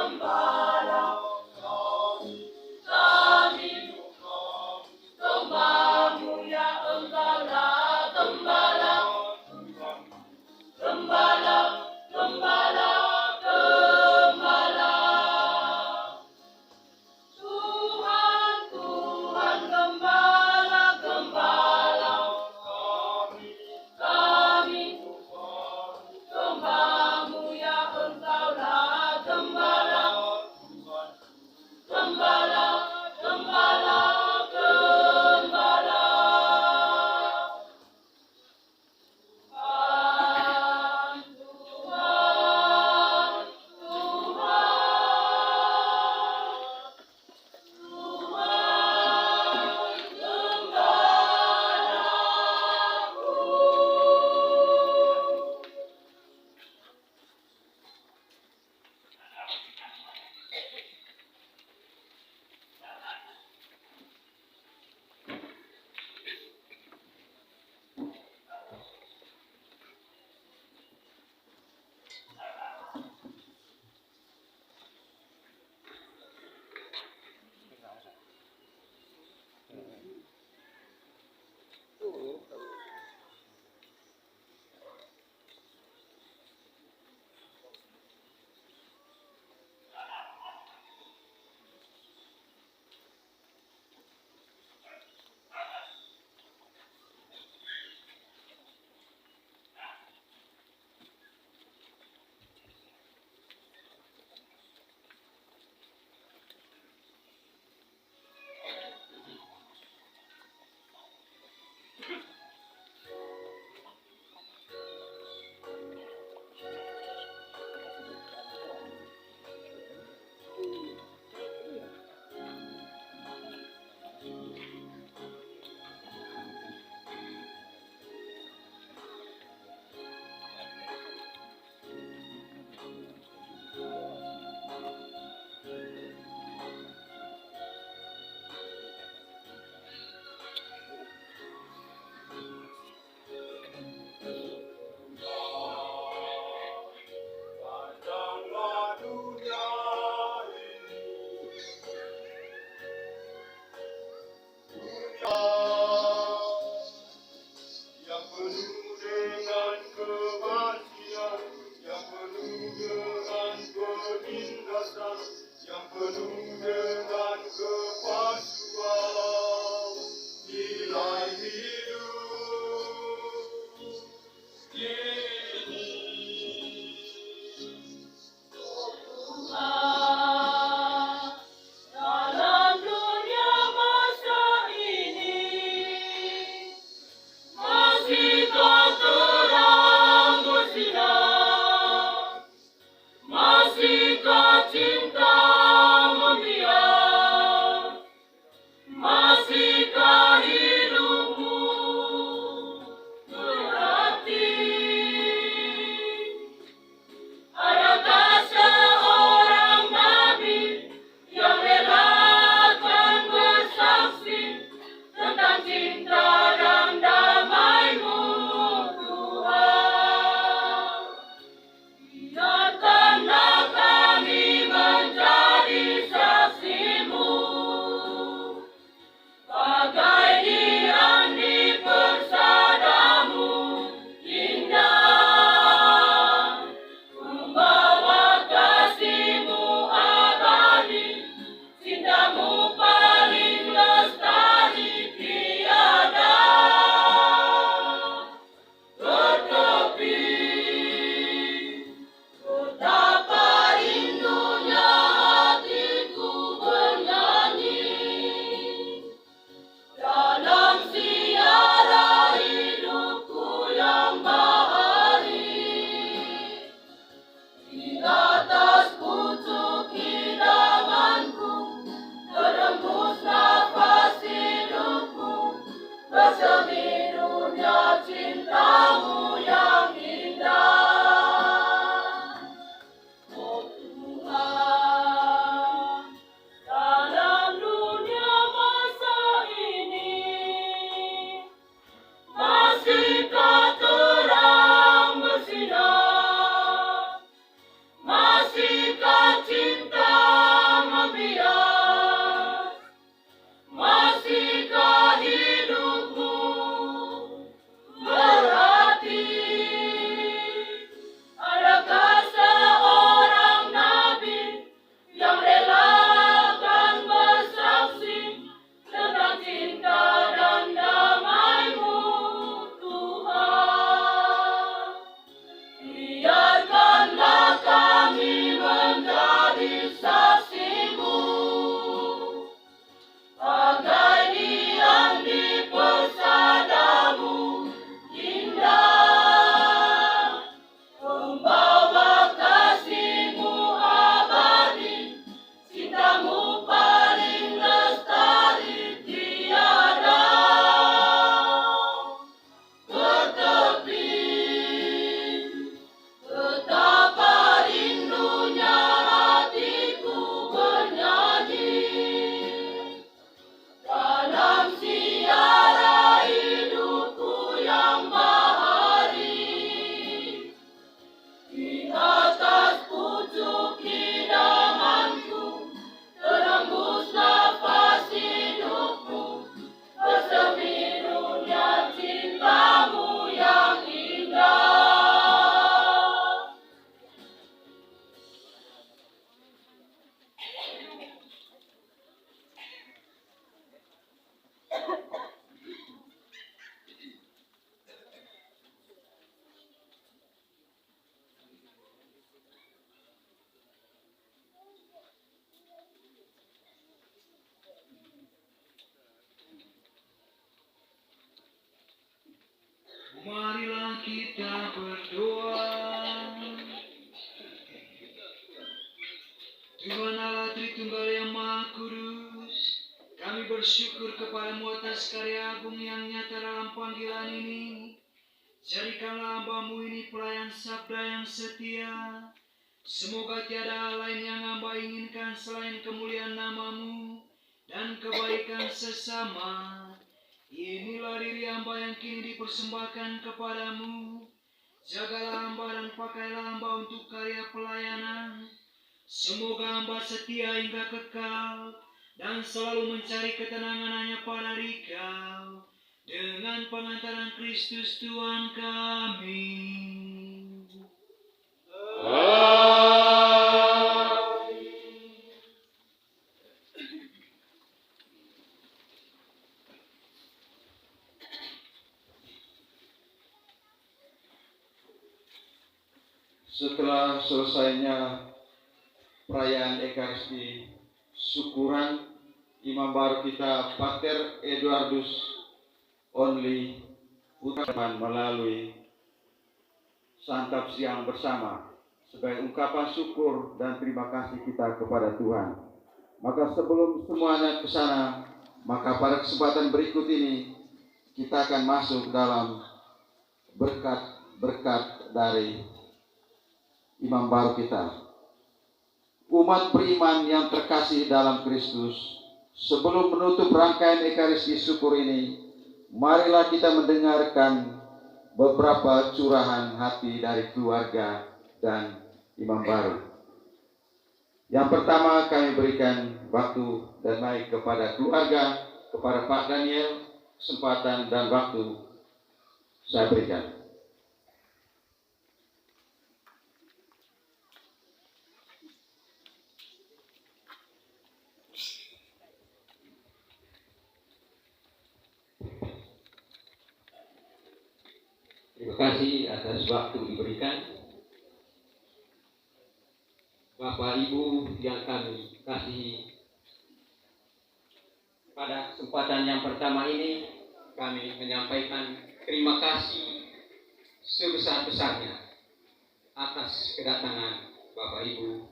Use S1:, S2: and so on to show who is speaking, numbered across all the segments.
S1: Gembala, kami gembala ya Engkaulah gembala, gembala, gembala, gembala. Tuhan, Tuhan gembala, gembala kami, gembamu ya Engkaulah gembala.
S2: kita berdoa. Tuhan Allah Tritunggal yang Maha Kudus, kami bersyukur kepadamu atas karya agung yang nyata dalam panggilan ini. Jadikanlah hamba-Mu ini pelayan sabda yang setia. Semoga tiada hal lain yang hamba inginkan selain kemuliaan nama-Mu dan kebaikan sesama. Inilah diri hamba yang kini dipersembahkan kepadamu. Jagalah hamba dan pakailah hamba untuk karya pelayanan. Semoga hamba setia hingga kekal dan selalu mencari ketenangan hanya pada Dikau. Dengan pengantaran Kristus Tuhan kami.
S3: Setelah selesainya perayaan Ekaristi syukuran, Imam baru kita Pater Eduardus Only Utraman melalui santap siang bersama sebagai ungkapan syukur dan terima kasih kita kepada Tuhan. Maka sebelum semuanya ke sana, maka pada kesempatan berikut ini kita akan masuk dalam berkat-berkat dari Imam baru kita. Umat beriman yang terkasih dalam Kristus, sebelum menutup rangkaian Ekaristi syukur ini, marilah kita mendengarkan beberapa curahan hati dari keluarga dan imam baru. Yang pertama kami berikan waktu dan mic kepada keluarga, kepada Pak Daniel, kesempatan dan waktu saya berikan.
S4: Terima kasih atas waktu diberikan. Bapak Ibu yang kami kasihi, pada kesempatan yang pertama ini kami menyampaikan terima kasih sebesar-besarnya atas kedatangan Bapak Ibu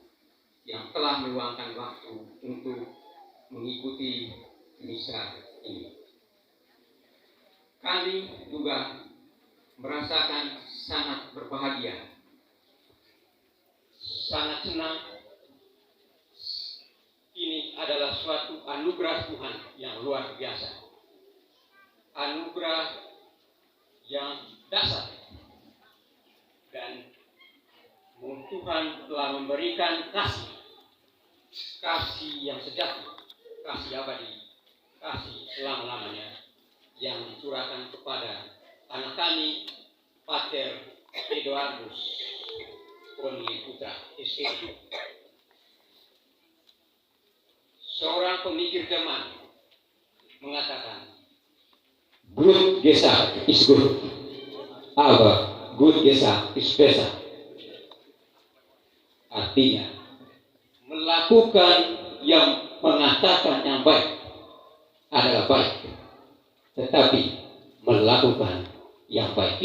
S4: yang telah meluangkan waktu untuk mengikuti misa ini. Kami juga merasakan sangat berbahagia, sangat senang. Ini adalah suatu anugerah Tuhan yang luar biasa, anugerah yang dasar, dan Tuhan telah memberikan kasih yang sejati, kasih abadi, kasih selama-lamanya yang dicurahkan kepada anak kami, Pater Eduardus Only Putra SPP, seorang pemikir Jerman, mengatakan, "Good Gesagt is good, aber good Gesagt is besser." Artinya, melakukan mengatakan yang baik adalah baik, tetapi melakukan yang baik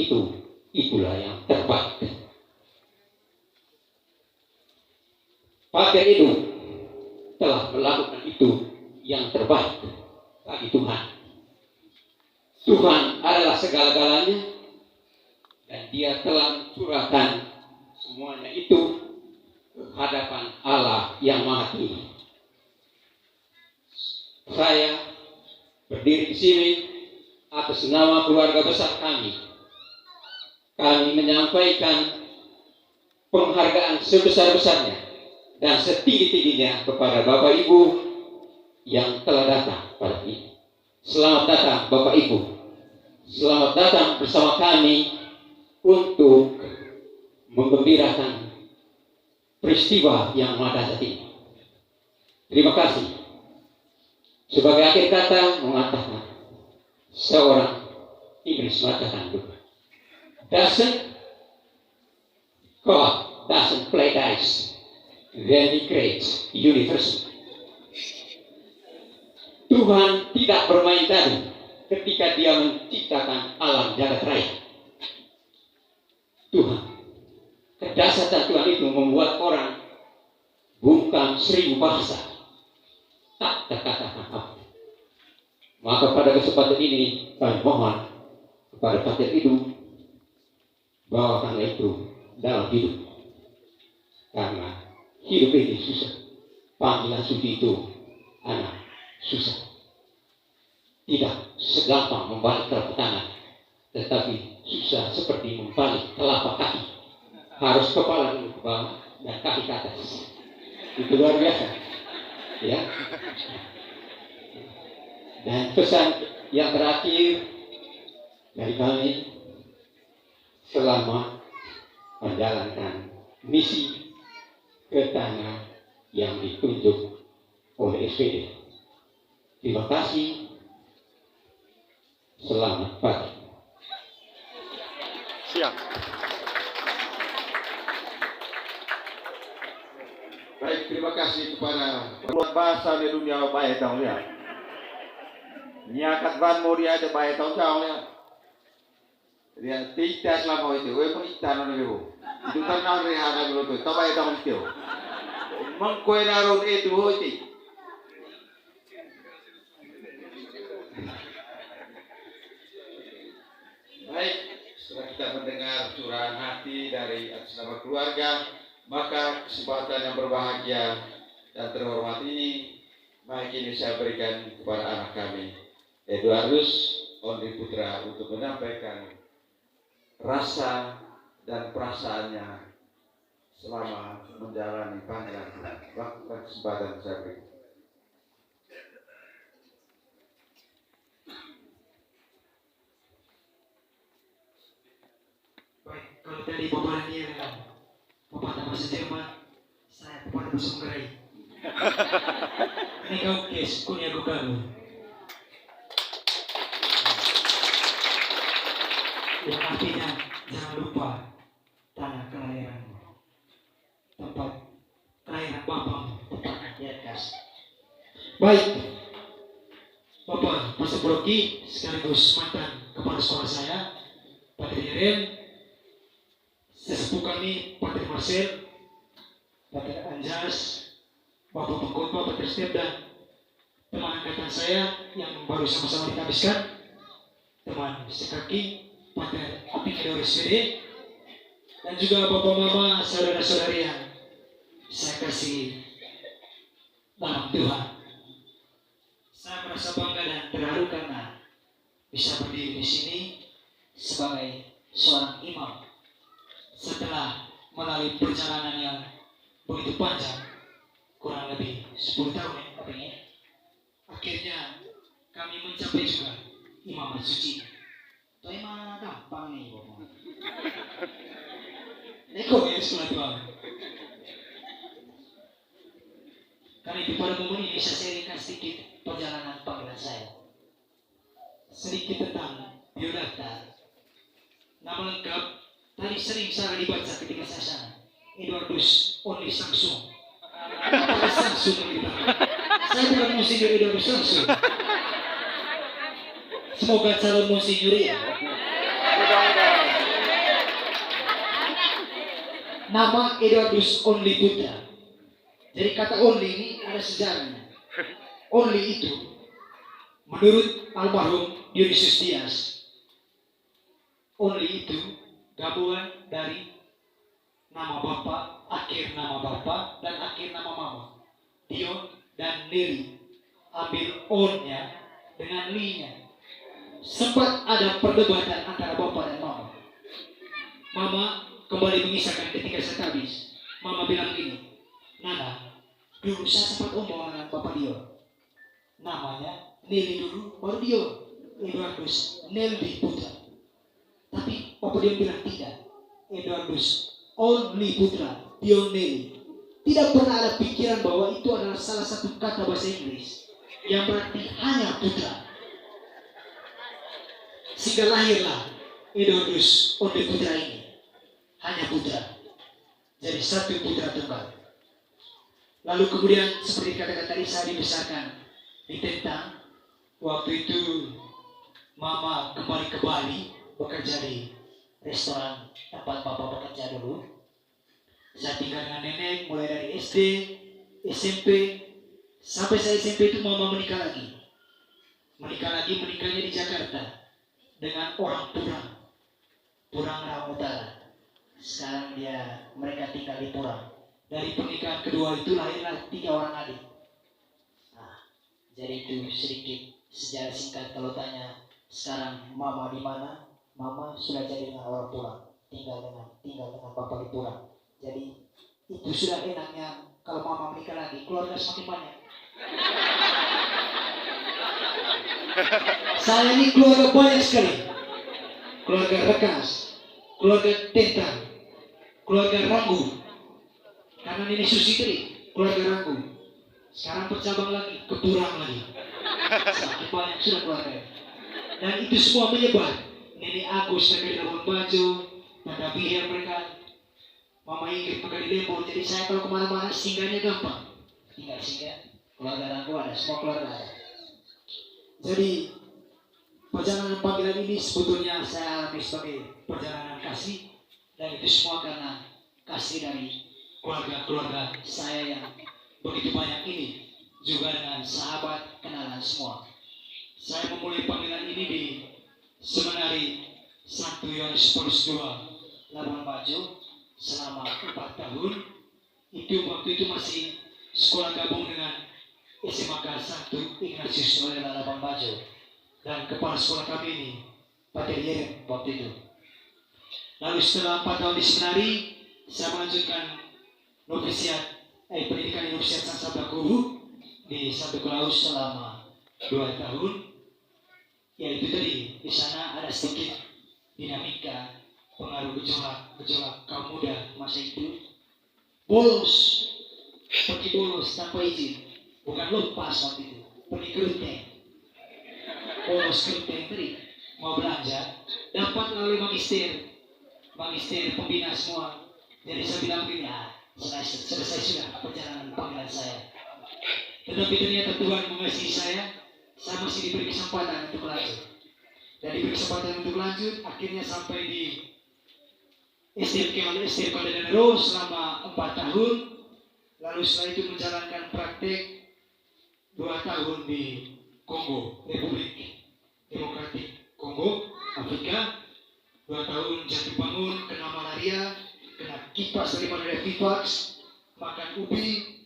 S4: itulah yang terbaik. Pater itu telah melakukan itu yang terbaik bagi Tuhan. Tuhan adalah segala-galanya, dan Dia telah mencurahkan semuanya itu ke hadapan Allah yang Maha Tinggi. Saya berdiri di sini atas nama keluarga besar kami menyampaikan penghargaan sebesar-besarnya dan setinggi-tingginya kepada Bapak Ibu yang telah datang pada ini. Selamat datang Bapak Ibu, selamat datang bersama kami untuk menggembirakan peristiwa yang dahsyat ini. Terima kasih. Sebagai akhir kata mengatakan, seorang Inggris mengatakan juga, God doesn't play dice when He creates universe. Tuhan tidak bermain dadu ketika Dia menciptakan alam jagat raya. Kedasar Tuhan itu membuat orang bukan 1000 bahasa tak terkata-kata. Maka pada kesempatan ini kami mohon kepada Pater Idu, bawakan itu dalam hidup, karena hidup ini susah. Panggilan suci itu anak susah, tidak segampang membalik telapak tangan, tetapi susah seperti membalik telapak kaki. Harus kepala dulu ke bawah dan kaki ke atas. Itu luar biasa, ya. Dan pesan yang terakhir dari kami selama menjalankan misi ke tanah yang ditunjuk oleh SPD. Terima kasih. Selamat pagi.
S5: Siap.
S3: Baik, terima kasih kepada bahasa di dunia baik tahu ya. Nyakat ban mau dia ada baik tahu ya. Dia tidak selama itu, we pengitan orang itu. Itu karena rehat dulu tu, tak baik tahu itu. Mengkoi narun itu hoti. Baik, setelah kita mendengar curahan hati dari atas nama keluarga, maka kesempatan yang berbahagia dan terhormat ini, mari kini saya berikan kepada anak kami, Eduardus Ondi Putra, untuk menyampaikan rasa dan perasaannya selama menjalani panggilan Tuhan. Waktu kesempatan saya berikan.
S2: Baik, kalau tadi Bapak Daniel bilang Bapak bahasa Jerman, saya Bapak bahasa Hungari. Ini kau kes kunya gugaru. Yang artinya jangan lupa tanah kelahiran, tempat kelahiran Bapak, tempatnya di atas. Baik, Bapak Pastor Broki sekaligus mantan kepala sekolah saya, Pater Yaren, sesepuh kami, Pater Marcel, Pater Anjas, Bapak Pengkhotbah, Pater Step, dan teman angkatan saya yang baru sama-sama dihabiskan, teman sekaki, Pater Apikidor SPD, dan juga Bapak Mama, saudara-saudari yang saya kasih dalam Tuhan. Saya merasa bangga dan terharu karena bisa berdiri di sini sebagai seorang imam setelah melalui perjalanan yang begitu panjang, kurang lebih 10 tahun ya katanya. Akhirnya kami mencapai juga imamat suci. Itu emang gampang nih Bapak. Neko ya sekolah Tuhan. Karena itu pada momen ini saya sharingkan sedikit perjalanan panggilan saya. Sedikit tentang biodata. Nama lengkap tadi sering saya dibaca ketika saya sana. Eduardus Only Samsung. Apa Samsung yang dibaca? Saya bukan monsinyur Eduardus Samsung. Semoga calon monsinyur ya. Nama Eduardus Only Putra. Jadi kata only ini ada sejarahnya. Only itu menurut almarhum Dionysius Dias, only itu gabungan dari nama bapak, akhir nama bapak, dan akhir nama mama. Dion dan Nelly. Ambil on-nya dengan li-nya. Sempat ada perdebatan antara bapak dan mama. Mama kembali mengisahkan ketika saya habis. Mama bilang gini, Nana, dulu saya sempat omong dengan bapak Dion. Namanya Nelly dulu, baru Dion. Eduardus Nelly Putra. Tapi bapak Dion bilang tidak. Eduardus Only Putra, Dion Nelly. Tidak pernah ada pikiran bahwa itu adalah salah satu kata bahasa Inggris yang berarti hanya putra. Sehingga lahirlah Eduardus Only Putra ini. Hanya putra. Jadi satu putra tunggal. Lalu kemudian seperti kata-kata tadi saya dibesarkan di Tentang. Waktu itu mama kembali ke Bali bekerja di restoran tempat bapak bekerja dulu. Saya tinggal dengan nenek mulai dari SD, SMP, sampai saya SMP itu mama menikah lagi. Menikahnya di Jakarta dengan orang Purang Rawa Utara. Sekarang mereka tinggal di Purang. Dari pernikahan kedua itu lahirlah 3 orang adik. Nah, jadi itu sedikit sejarah singkat. Kalau tanya sekarang mama di mana? Mama sudah jadi dengan orang Purang, tinggal dengan bapak di Purang. Jadi itu sudah enaknya kalau mama menikah lagi, keluarga semakin banyak. Saya ini keluarga banyak sekali. Keluarga Rekas, keluarga Tetang, keluarga Ranggu. Karena Nenek Susi tadi, keluarga Ranggu. Sekarang bercabang lagi, ke Purang lagi. Semakin banyak sudah keluarga. Dan itu semua menyebar. Nenek Agus mereka di Labuan Bajo, Tanda Biher mereka, Mama Ingrid mereka di Lembur. Jadi saya kalau kemana-mana singgahnya gampang. Tinggal singgah, keluarga Ranggu ada, semua keluarga ada. Jadi perjalanan panggilan ini sebetulnya saya alami sebagai perjalanan kasih, dan itu semua karena kasih dari keluarga-keluarga saya yang begitu banyak ini, juga dengan sahabat kenalan semua. Saya memulai panggilan ini di Seminari Santo Yohanes Paulus II Labuan Bajo selama 4 tahun. Waktu itu masih sekolah gabung dengan SMA Kelas 1 Ignatius Loyola Labuan Bajo, dan kepala sekolah kami ini Pater Yerem waktu itu. Lalu setelah 4 tahun di seminari, saya melanjutkan pendidikan novisiat Sang Sabda Guru di Santo Claus selama 2 tahun. Yaitu tadi di sana ada sedikit dinamika pengaruh gejolak kaum muda masa itu. Pergi bolos tanpa izin, bukan lepas waktu itu, pergi keruteng. Bolos keruteng tadi mau belanja, dapat melalui magister pembina semua. Jadi saya bilang begini, selesai sudah perjalanan panggilan saya. Tetapi ternyata Tuhan mengasihi saya masih diberi kesempatan untuk lanjut. Dan diberi kesempatan untuk lanjut, akhirnya sampai di STMK Denero selama 4 tahun. Lalu setelah itu menjalankan praktek 2 tahun di Kongo, Republik Demokratik Kongo, Afrika. 2 tahun jatuh bangun, kena malaria, kena kipas dari malaria Vivax, makan ubi.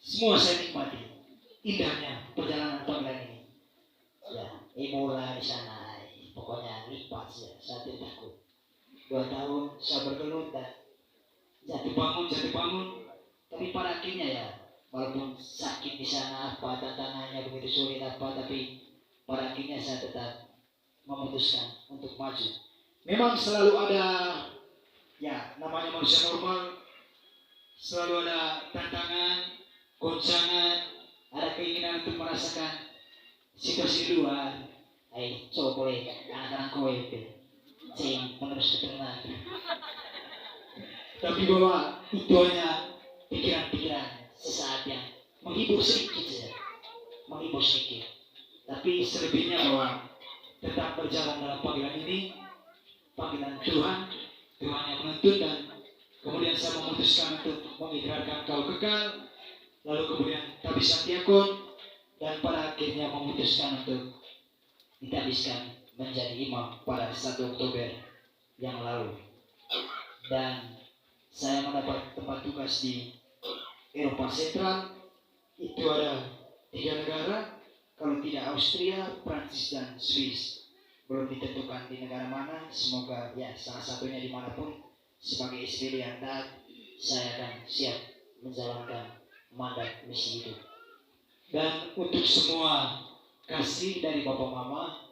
S2: Semua saya nikmati. Indahnya perjalanan panggilan ini. Ya, Ebola di sana, pokoknya lipat ya, saya tidak takut. 2 tahun saya bergelut dan jatuh bangun. Tapi pada akhirnya ya, walaupun sakit di sana apa, tantangannya begitu sulit apa, tapi pada akhirnya saya tetap memutuskan untuk maju. Memang selalu ada, ya namanya manusia normal, selalu ada tantangan, goncangan, ada keinginan untuk merasakan situasi di luar. Coba boleh anak-anak kowe itu cing menerus keturunan. Tapi bahwa itu hanya pikiran-pikiran sesaat yang menghibur sedikit. Tapi selebihnya bahwa tetap berjalan dalam panggilan ini, panggilan Tuhan yang menuntun, dan kemudian saya memutuskan untuk mengikrarkan kau kekal, lalu kemudian tabis Santiakon, dan pada akhirnya memutuskan untuk ditabiskan menjadi imam pada 1 Oktober yang lalu. Dan saya mendapat tempat tugas di Eropa Sentral. Itu ada 3 negara, kalau tidak Austria, Prancis, dan Swiss. Belum ditentukan di negara mana. Semoga ya salah satunya dimanapun, sebagai SPD yang taat, saya akan siap menjalankan mandat misi itu. Dan untuk semua kasih dari Bapak Mama,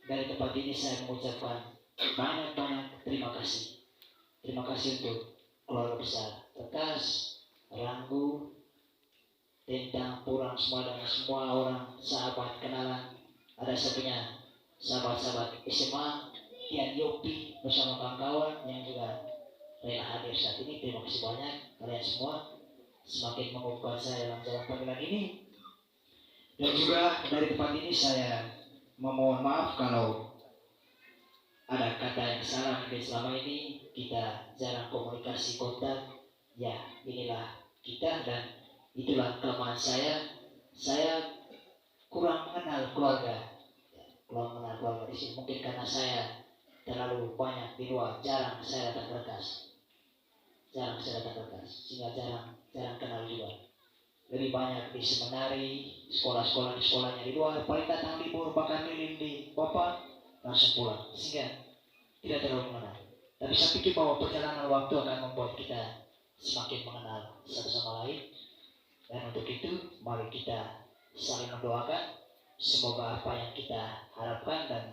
S2: dari tempat ini saya mengucapkan banyak terima kasih. Terima kasih untuk keluarga besar Tekas, Ranggu, Tentang, Purang, semua, dan semua orang sahabat kenalan. Ada satunya sahabat-sahabat SMA, Tian Yopi bersama kawan-kawan yang juga rela hadir saat ini. Terima kasih banyak kalian semua, semakin mengukuhkan saya dalam jalan panggilan ini. Dan juga dari tempat ini saya memohon maaf kalau
S5: ada kata yang salah mungkin selama ini kita jarang komunikasi kontak. Ya, inilah kita dan itulah kelemahan saya. Saya kurang mengenal keluarga. Ya, kurang mengenal keluarga di sini mungkin karena saya terlalu banyak di luar, jarang saya datang ke Berkas. Sehingga jarang kenal juga. Lebih banyak di seminari, sekolah-sekolah di sekolahnya di luar, paling datang libur bahkan keliling di Bapak langsung pulang, sehingga tidak terlalu mengenal. Tapi saya pikir bahwa perjalanan waktu akan membuat kita semakin mengenal satu sama lain. Dan untuk itu, mari kita saling mendoakan semoga apa yang kita harapkan dan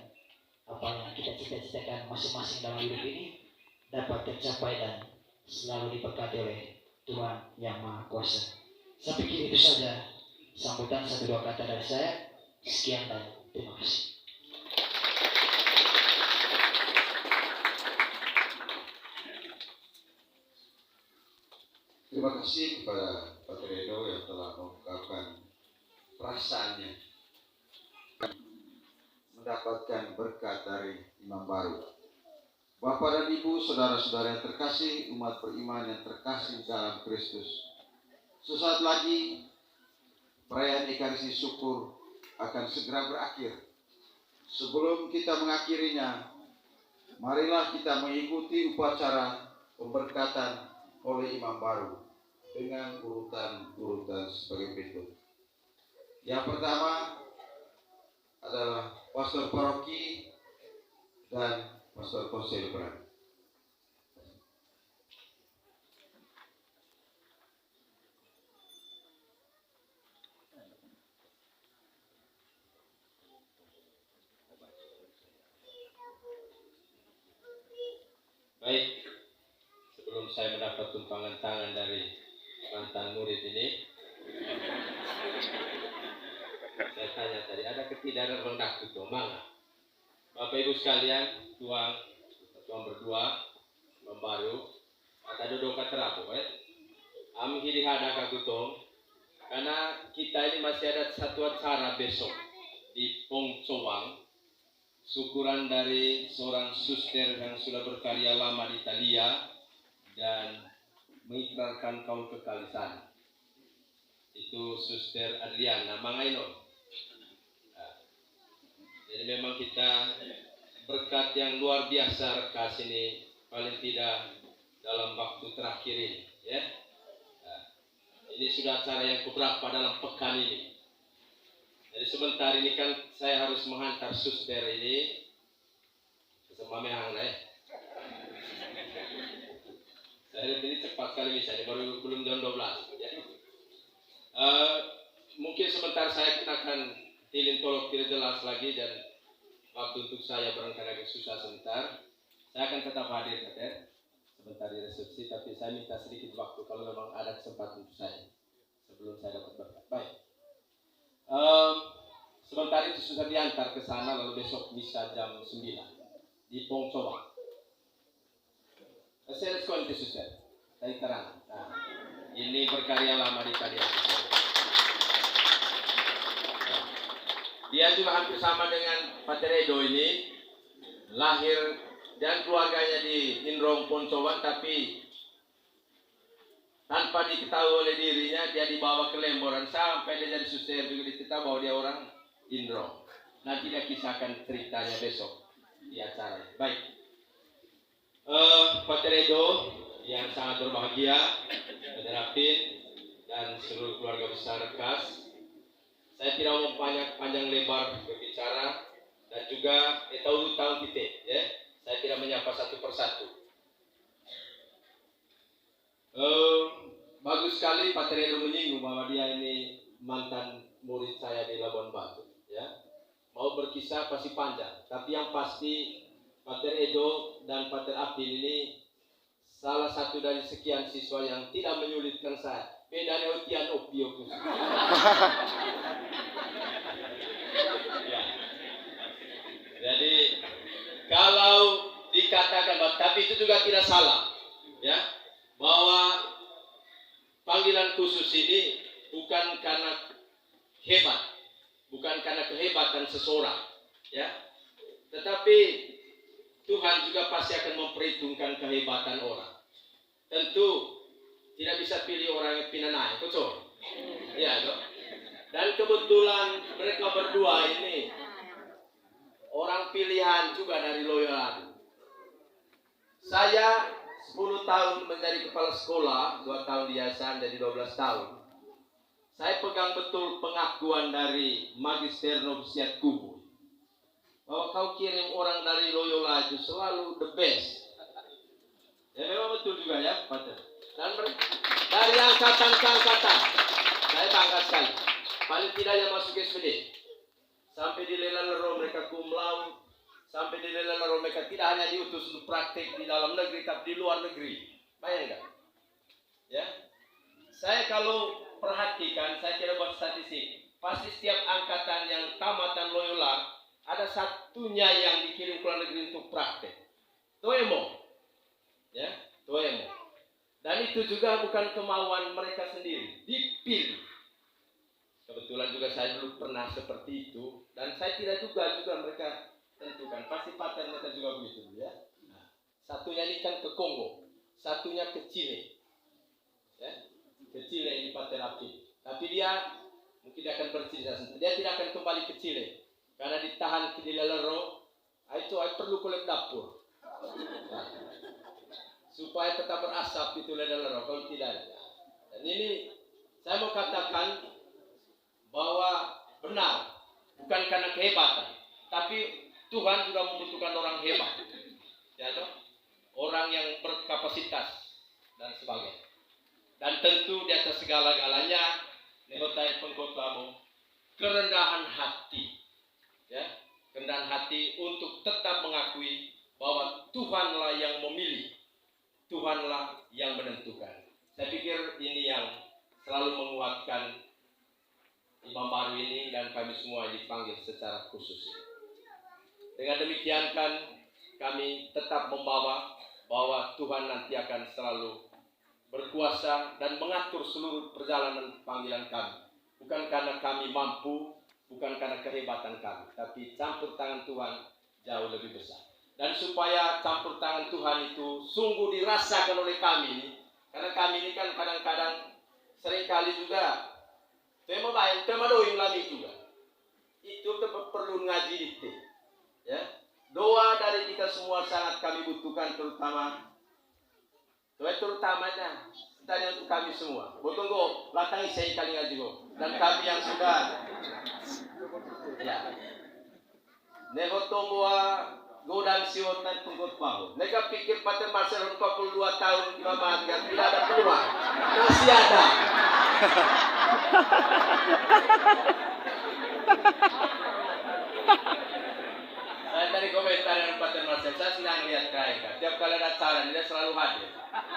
S5: apa yang kita cita-citakan masing-masing dalam hidup ini dapat tercapai dan selalu diberkati oleh Tuhan Yang Maha Kuasa. Saya pikir itu saja sambutan 1-2 kata dari saya. Sekian dan terima kasih.
S3: Terima kasih kepada Pak Redo yang telah mengungkapkan perasaannya mendapatkan berkat dari imam baru. Bapak dan Ibu, saudara-saudara yang terkasih, umat beriman yang terkasih dalam Kristus. Sesaat lagi perayaan Ekaristi Syukur akan segera berakhir. Sebelum kita mengakhirinya, marilah kita mengikuti upacara pemberkatan oleh imam baru dengan urutan sebagai berikut. Yang pertama adalah pastor paroki dan pastor konselebran.
S6: Baik, sebelum saya mendapat tumpangan tangan dari mantan murid ini, saya tanya tadi, ada ketidaran rendah itu, mana? Bapak Ibu sekalian, tuang berdua, membaru, kata duduk kata rabu, Am hidi hada kagutong, karena kita ini masih ada satu acara besok di Pongcowang. Syukuran dari seorang suster yang sudah berkarya lama di Italia dan mengikrarkan kaum kekal di sana. Itu Suster Adriana Mangainon. Nah, jadi memang kita berkat yang luar biasa rekas ini, paling tidak dalam waktu terakhir ini, ya. Nah, ini sudah acara yang keberapa dalam pekan ini. Jadi sebentar ini kan saya harus menghantar suster ini sama mehang lah ya. Saya lihat ini cepat sekali misalnya, baru belum jam 12 ya. Mungkin sebentar saya akan tilin tolok tidak jelas lagi dan waktu untuk saya barangkali agak susah sebentar. Saya akan tetap hadir sebentar di resepsi, tapi saya minta sedikit waktu kalau memang ada kesempatan untuk saya sebelum saya dapat berkat. Baik. Sebentar itu sudah diantar ke sana, lalu besok misa jam 9 di Pongcowang. Saya reskonti suster, saya terang. Nah, ini berkarya lama di Italia. Nah, dia juga hampir sama dengan Pater Edo ini, lahir dan keluarganya di Indrong Pongcowang, tapi tanpa diketahui oleh dirinya dia dibawa ke Lemboran sampai dia jadi suster juga diketahui bahwa dia orang Indro. Nanti dia kisahkan ceritanya besok di acara. Baik, Pater Edo yang sangat berbahagia, Pater Apin dan seluruh keluarga besar Rekas. Saya tidak mau panjang lebar berbicara dan juga tahun kita, ya. Saya tidak menyapa satu persatu. Bagus sekali Pater Edo menyinggung bahwa dia ini mantan murid saya di Labuan Batu, ya. Mau berkisah pasti panjang, tapi yang pasti Pater Edo dan Pater Apin ini salah satu dari sekian siswa yang tidak menyulitkan saya. Bedanya utian opio khusus. Ya. Jadi kalau dikatakan, tapi itu juga tidak salah, ya, bahwa panggilan khusus ini bukan karena hebat, bukan karena kehebatan seseorang, ya, tetapi Tuhan juga pasti akan memperhitungkan kehebatan orang. Tentu tidak bisa pilih orang yang pinanai, betul? Ya, toh. Dan kebetulan mereka berdua ini orang pilihan juga dari Loyola. Saya 10 tahun menjadi kepala sekolah, 2 tahun di yayasan, jadi 12 tahun. Saya pegang betul pengakuan dari Magister Novisiat Kubu. Bahwa kau kirim orang dari Loyola itu selalu the best. Ya memang betul juga ya, Pak. Dan dari angkatan ke angkatan, saya bangga sekali. Paling tidak yang masuk SPD. Sampai di Lelalero mereka cum laude. Sampai di Lelalero mereka tidak hanya diutus untuk praktik di dalam negeri, tapi di luar negeri. Bayangkan. Ya. Saya kalau perhatikan, saya kira buat statistik. Pasti setiap angkatan yang tamatan Loyola, ada satunya yang dikirim ke luar negeri untuk praktik. Toemo. Ya, Toemo. Dan itu juga bukan kemauan mereka sendiri. Dipilih. Kebetulan juga saya dulu pernah seperti itu, dan saya tidak juga mereka tentukan. Pasti pattern mereka juga begitu, ya. Nah, satunya ini kan ke Kongo, satunya ke Chile, ya, ke Chile ini pattern api. Tapi dia mungkin dia akan bercerita, dia tidak akan kembali ke Chile karena ditahan di Lelalero. Itu perlu kolek dapur, nah, supaya tetap berasap itu Lelalero. Kalau tidak, dan ini saya mau katakan bahwa benar, bukan karena kehebatan, tapi Tuhan juga membutuhkan orang hebat, ya toh? Orang yang berkapasitas dan sebagainya. Dan tentu di atas segala-galanya, negotai pengkhotbahmu, kerendahan hati, ya, kerendahan hati untuk tetap mengakui bahwa Tuhanlah yang memilih, Tuhanlah yang menentukan. Saya pikir ini yang selalu menguatkan imam baru ini dan kami semua dipanggil secara khusus. Dengan demikian kan kami tetap membawa bahwa Tuhan nanti akan selalu berkuasa dan mengatur seluruh perjalanan panggilan kami. Bukan karena kami mampu, bukan karena kehebatan kami, tapi campur tangan Tuhan jauh lebih besar. Dan supaya campur tangan Tuhan itu sungguh dirasakan oleh kami ini, karena kami ini kan kadang-kadang seringkali juga tema doing lagi juga. Itu perlu ngaji itu. Ya. Doa dari kita semua sangat kami butuhkan, terutamanya tanya untuk kami semua. Botonggo latangi saya kali ngaji go. Dan kami yang sudah ya. Nego tomboa godang siwot na tungkot bahu. Nega pikir Pater Marcel 42 tahun Mama tidak ada peluang. Masih ada. Saya tadi komentar dengan Pater Marcel, saya senang lihat mereka. Tiap kali ada acara, dia selalu hadir.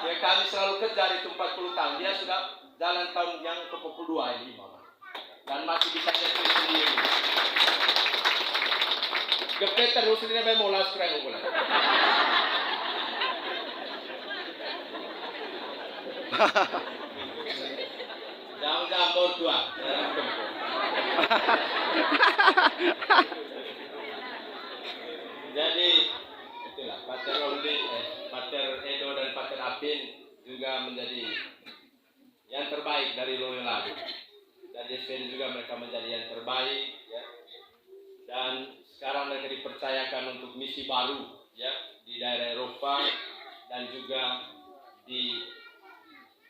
S6: Ya, kami selalu kejar itu 40 tahun. Dia sudah jalan tahun yang ke-42 ini, Mama. Dan masih bisa nyetir sendiri. Gepet terus ini sampai molas keren ulang. Jangan berdua. Jadi itulah Pater Rolli, Pater Edo dan Pater Apin juga menjadi yang terbaik dari Loyola. Dan di sini juga mereka menjadi yang terbaik, ya. Dan sekarang mereka dipercayakan untuk misi baru, ya, di daerah Eropa dan juga di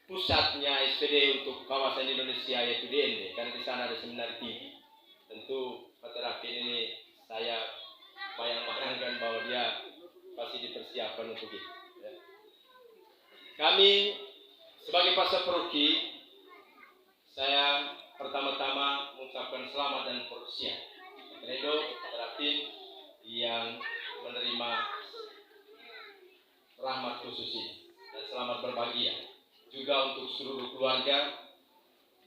S6: pusatnya SPD untuk kawasan Indonesia yaitu di Ende, karena di sana ada seminar tinggi. Tentu Pater Apin ini saya bayangkan bahwa dia pasti dipersiapkan untuk itu. Ya. Kami sebagai pastor paroki, saya pertama-tama mengucapkan selamat dan persiapan. Redo, Pater yang menerima rahmat khusus ini dan selamat berbahagia juga untuk seluruh keluarga.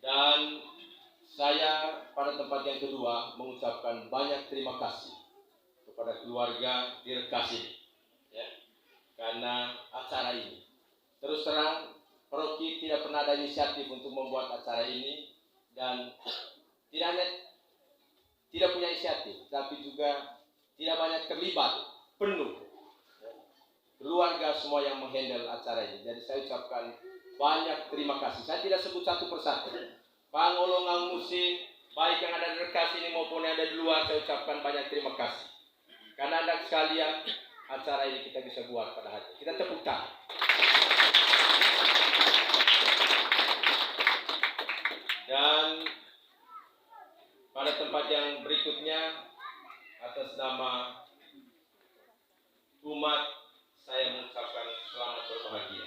S6: Dan saya pada tempat yang kedua mengucapkan banyak terima kasih kepada keluarga Dirkas ini, ya, karena acara ini. Terus terang, paroki tidak pernah ada inisiatif untuk membuat acara ini dan tidak punya inisiatif, tapi juga tidak banyak terlibat penuh keluarga semua yang menghandle acara ini. Jadi saya ucapkan banyak terima kasih. Saya tidak sebut satu persatu. Pangolongan musik, baik yang ada di Rekasi ini maupun yang ada di luar, saya ucapkan banyak terima kasih. Karena Anda sekalian, acara ini kita bisa buat pada hari ini. Kita tepuk tangan. Dan pada tempat yang berikutnya, atas nama umat, saya mengucapkan selamat berbahagia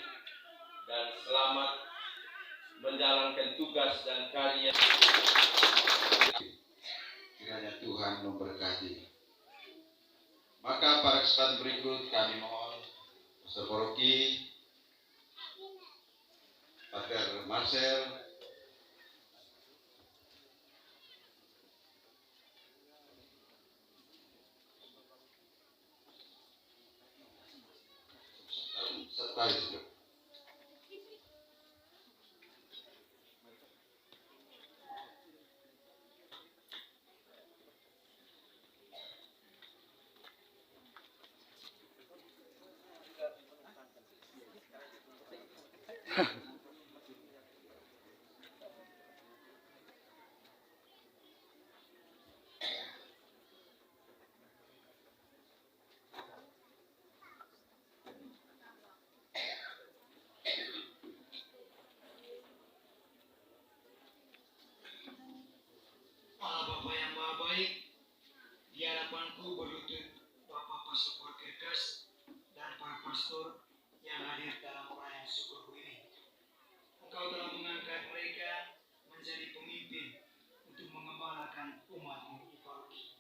S6: dan selamat menjalankan tugas dan karya.
S3: Kiranya Tuhan memberkati. Maka pada kesempatan berikut kami mohon Pastor Paroki, Pater Marcel, serta Yusuf.
S2: Allah Bapa yang Maha Baik, di hadapanku berlutut Bapak Pastor Porkirkas dan para pastor yang hadir dalam perayaan syukur ini. Engkau telah mengangkat mereka menjadi pemimpin untuk mengembalakan umat-Mu di paroki.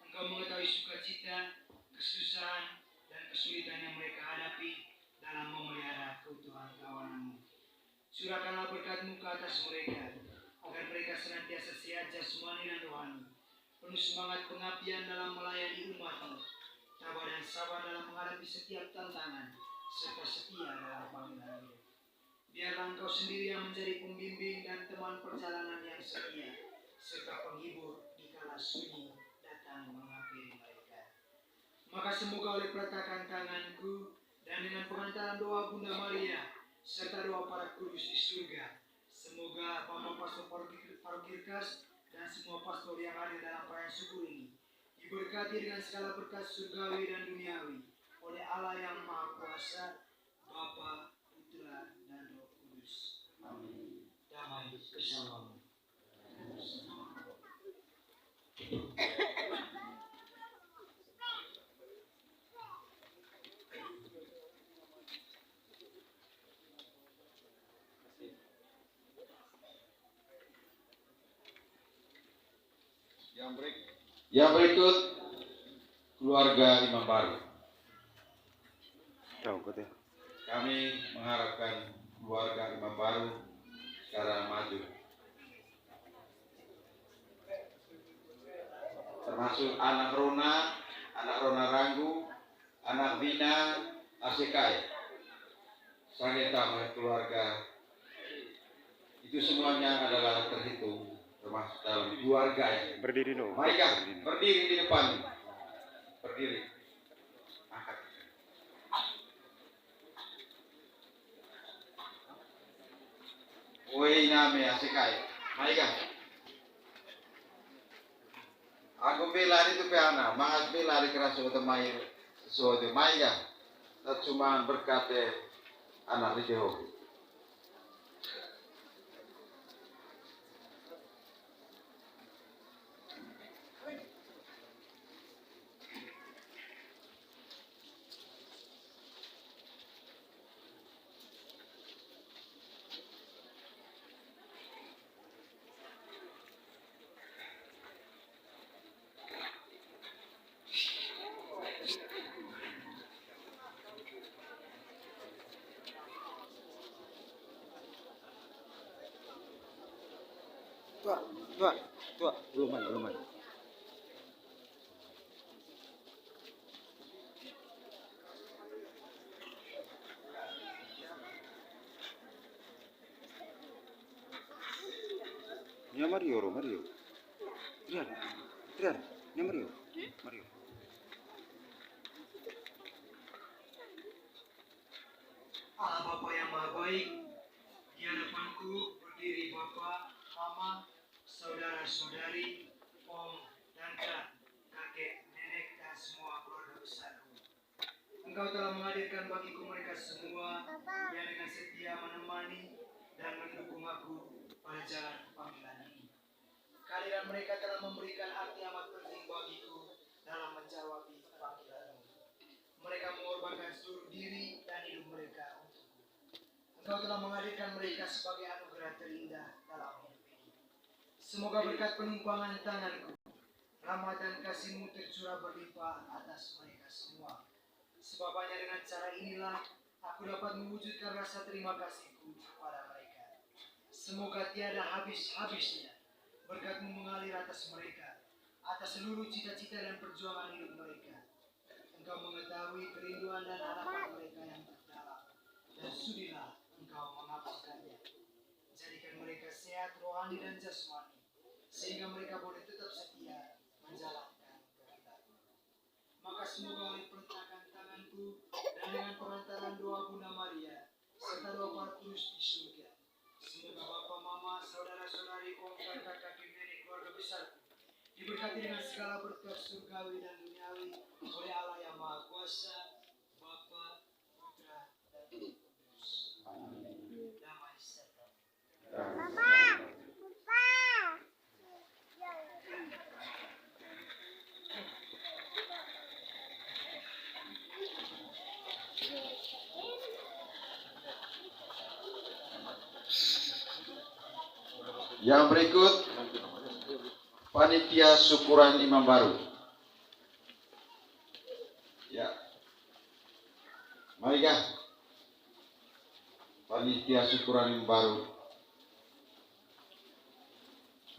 S2: Engkau mengetahui sukacita, kesusahan, dan kesulitan yang mereka hadapi dalam memelihara keutuhan kawanan-Mu. Curahkanlah berkat-Mu ke atas mereka, agar mereka senantiasa sehat jasmani dan rohani, penuh semangat pengabdian dalam melayani umat-Mu, tabah dan sabar dalam menghadapi setiap tantangan, serta setia dalam panggilan-Mu. Biarlah Engkau sendiri yang menjadi pembimbing dan teman perjalanan yang setia, serta penghibur di kala sunyi datang menghampiri mereka. Maka semoga oleh peletakan tanganku dan dengan pengantaran doa Bunda Maria, serta doa para kudus di surga, semoga Bapak Pastor Parokirkas dan semua pastor yang hadir dalam perayaan syukur ini diberkati dengan segala berkat surgawi dan duniawi oleh Allah yang Maha Kuasa, Bapa, Putra, dan Roh Kudus. Amin. Damai bersamamu.
S3: Yang berikut keluarga imam baru. Kami mengharapkan keluarga imam baru secara maju, termasuk anak Rona Ranggu, anak Bina Asekai, Sangetama keluarga. Itu semuanya adalah terhitung termasuk dalam keluarga ya.
S7: Berdiri no.
S3: Mereka berdiri di depan. Berdiri. Angkat. Wei name Asekai. Mereka. Aku bilang itu piana, mangat bilang di kerasa utamai sesuatu. Mereka. Tak cuma berkata anak Ridho.
S7: Tua, belum. Ya Mario. Trian, ya Mario.
S2: baik, di hadapanku berdiri Bapak, Mama, saudara-saudari, om, tante, kakek, nenek, dan semua keluarga besarku. Engkau telah menghadirkan bagiku mereka semua yang dengan setia menemani dan mendukung aku pada jalan panggilan ini. Kehadiran mereka telah memberikan arti amat penting bagiku dalam menjawab panggilanmu. Mereka mengorbankan seluruh diri dan hidup mereka untukku. Engkau telah menghadirkan mereka sebagai anugerah terindah dalam hidup ini. Semoga berkat penumpangan tanganku, rahmat dan kasih-Mu tercurah berlimpah atas mereka semua. Sebab hanya dengan cara inilah aku dapat mewujudkan rasa terima kasihku kepada mereka. Semoga tiada habis-habisnya berkat-Mu mengalir atas mereka, atas seluruh cita-cita dan perjuangan hidup mereka. Engkau mengetahui kerinduan dan harapan mereka yang terdalam, dan sudilah Engkau mengabulkannya. Jadikan mereka sehat rohani dan jasmani, sehingga mereka boleh tetap setia menjalankan kehendak-Mu. Maka semoga oleh peletakan tanganku dan dengan perantaran doa Bunda Maria serta doa para kudus di surga, semoga Bapa, Mama, saudara-saudari, om, kakak, kakek, nenek, keluarga besarku diberkati dengan segala berkat surgawi dan duniawi oleh Allah yang Maha Kuasa, Bapa, Putra, dan Roh Kudus. Damai sejahtera.
S3: Yang berikut, panitia syukuran imam baru. Ya, mari kah, panitia syukuran imam baru,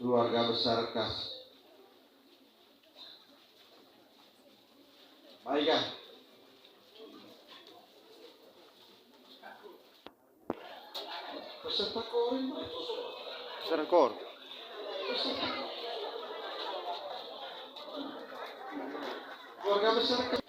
S3: keluarga besar KAS. Mari kah. Peserta korin,
S7: Peserta kor.
S3: Keluarga besar KAS.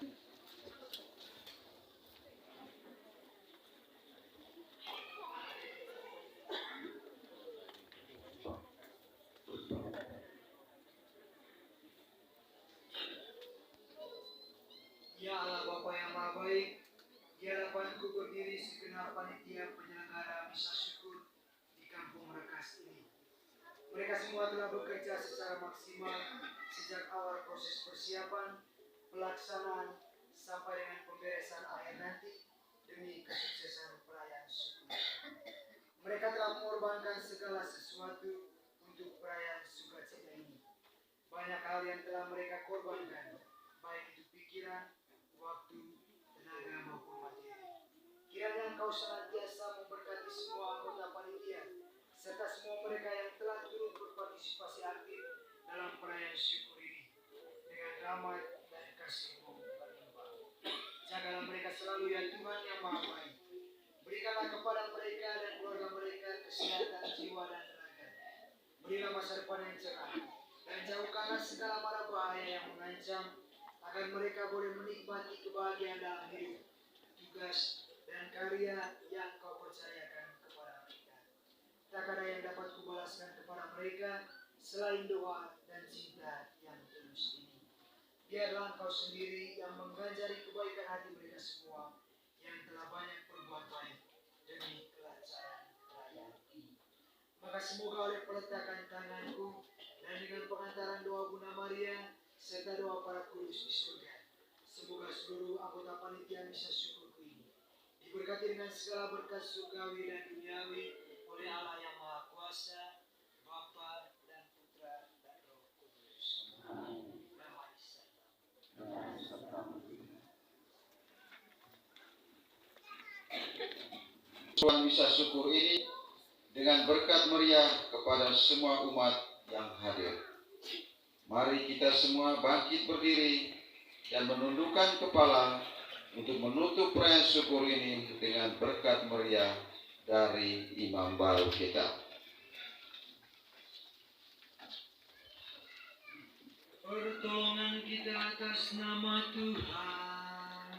S2: Ya Allah Bapa yang Maha Baik, di hadapanku berdiri segenap panitia penyelenggara misa syukur di kampung Rekas ini. Mereka semua telah bekerja secara maksimal sejak awal proses persiapan, pelaksanaan, sampai dengan pemberesan akhir nanti demi kesuksesan perayaan syukur. Mereka telah mengorbankan segala sesuatu untuk perayaan sukacita ini. Banyak hal yang telah mereka korbankan, baik itu pikiran, waktu, tenaga maupun materi. Kiranya Engkau senantiasa memberkati semua anggota panitia serta semua mereka yang telah turut berpartisipasi aktif dalam perayaan syukur ini dengan rahmat dan kasih-Mu berlimpah. Jagalah mereka selalu ya Tuhan yang Maha Baik. Berikanlah kepada mereka dan keluarga mereka kesehatan jiwa dan tenaga. Berilah masa depan yang cerah dan jauhkanlah segala mara bahaya yang mengancam, agar mereka boleh menikmati kebahagiaan dalam hidup, tugas, dan karya yang Kau percayakan kepada mereka. Tak ada yang dapat kubalaskan kepada mereka selain doa dan cinta yang tulus ini. Biarlah Engkau sendiri yang mengganjari kebaikan hati mereka semua yang telah banyak berbuat baik demi kelancaran perayaan ini. Maka semoga oleh peletakan tanganku dan dengan pengantaran doa Bunda Maria serta doa para kudus di surga, semoga seluruh anggota panitia misa syukurku ini diberkati dengan segala berkat surgawi dan duniawi oleh Allah yang Maha Kuasa, Bapa dan Putra dan Roh Kudus. Damai sejahtera.
S3: Tuhan misa syukur ini dengan berkat meriah kepada semua umat yang hadir. Mari kita semua bangkit berdiri dan menundukkan kepala untuk menutup perayaan syukur ini dengan berkat meriah dari imam baru kita.
S2: Pertolongan kita atas nama Tuhan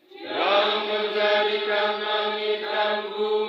S1: yang menjadikan langit dan bumi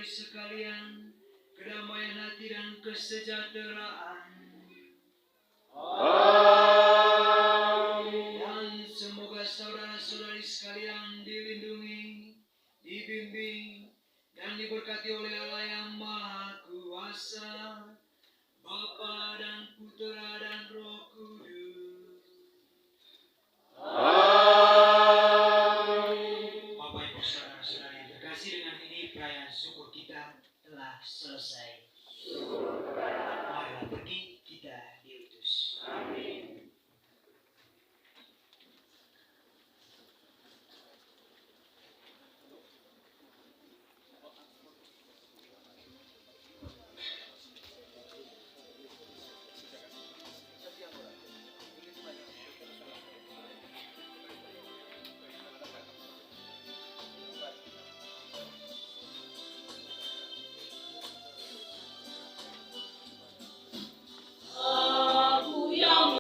S2: saudara-saudari sekalian, kedamaian hati dan kesejahteraan. Dan semoga saudara-saudari sekalian dilindungi, dibimbing, dan diberkati oleh Allah yang Maha Kuasa, Bapa dan Putera dan Roh Kudus. Bapak Ibu saudara-saudari yang terkasih, dengan ini perayaan syukur kita telah selesai.